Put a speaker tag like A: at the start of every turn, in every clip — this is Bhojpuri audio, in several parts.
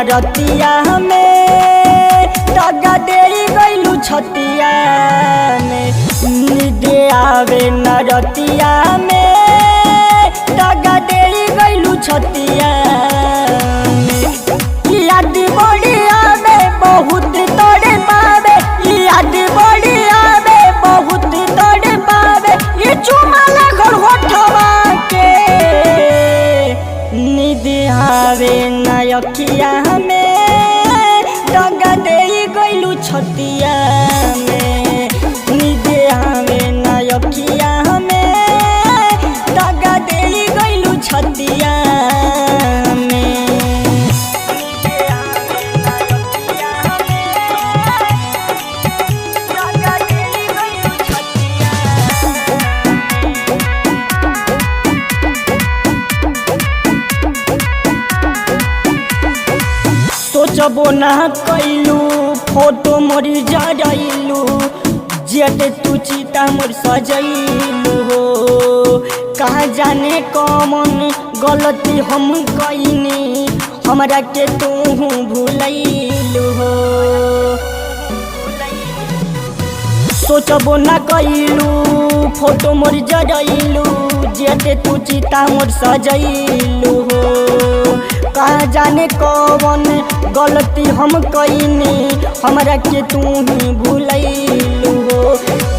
A: रतिया में दगा दे गइलू छतिया में। नींद आवे न रतिया में दगा दे गइलू छतिया में। याद बड़ी आवे बहुत तोड़े पावे, याद बड़ी आवे बहुत तोड़े पावे। ये चुमाला घर होठवा के नींद आवे न अखिया में दगा दे गइलू छतिया में। नींद आवे न अखिया में दगा दे गइलू छतिया में। सोचबो ना कैलू फोटो मोरी जरैलू, जेटे तू चिता मोर सजैलू हो। कहाँ जाने कौन गलती हम कैनी, हमरा के तू भूलैलू हो। सोचबो ना कैलू फोटो मोर जरैलू, जेटे तू चिता मोर सजैलू हो। कहाँ जाने कौन गलती हम कैनी, हमरा के तू ही भूलैलू हो।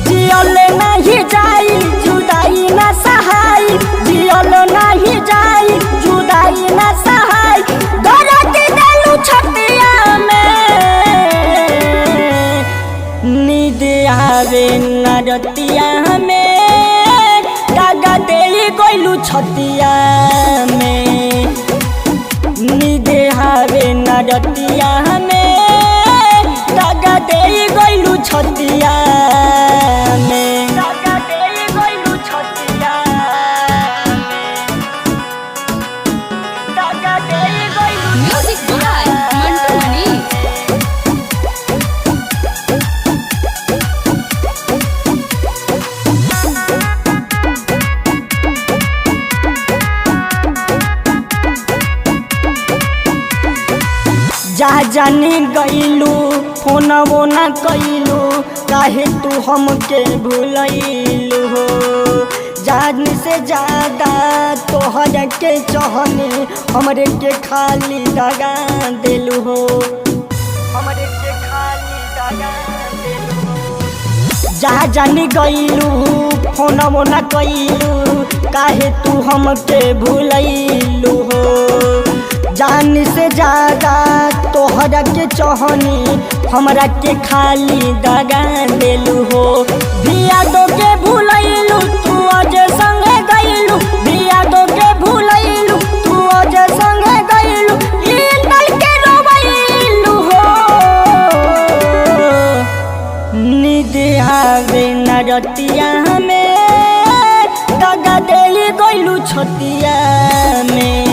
A: जियल नहीं जाई जुदाई ना सहाय, जियल नहीं जाई जुदाई ना सहाय। दर्द देलू छतिया में नींद आवे न रतिया में दगा दे गइलू छतिया में। नींद आवे न रतिया में दगा दे गइलू छतिया में। दगा दे गइलू छतिया में, दगा दे गइलू।
B: म्यूजिक बाय मंटू मनी।
A: जा जाने गइलू फोनवो ना कैलू, काहे तू हमके भूलैलू हो। जान से ज्यादा तोहर के चाहने हमरे के खाली दगा देलू हो, हमरे के खाली दगा देलू हो। जा जाने गइलू फोनवो ना कैलू, काहे तू हमके भूलैलू हो। जान से ज्यादा तोहरा के चाहनी हमरा के खाली दगा देलू हो। बिया दो के भूलैलू तू आज संगे गइलू, बिया दो के भूलैलू तू आज संगे गइलू। इंदल के रोवैलू हो नींद आवे न रतिया में दगा दे गइलू छतिया में।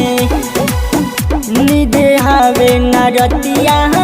A: नींद आवे न रतिया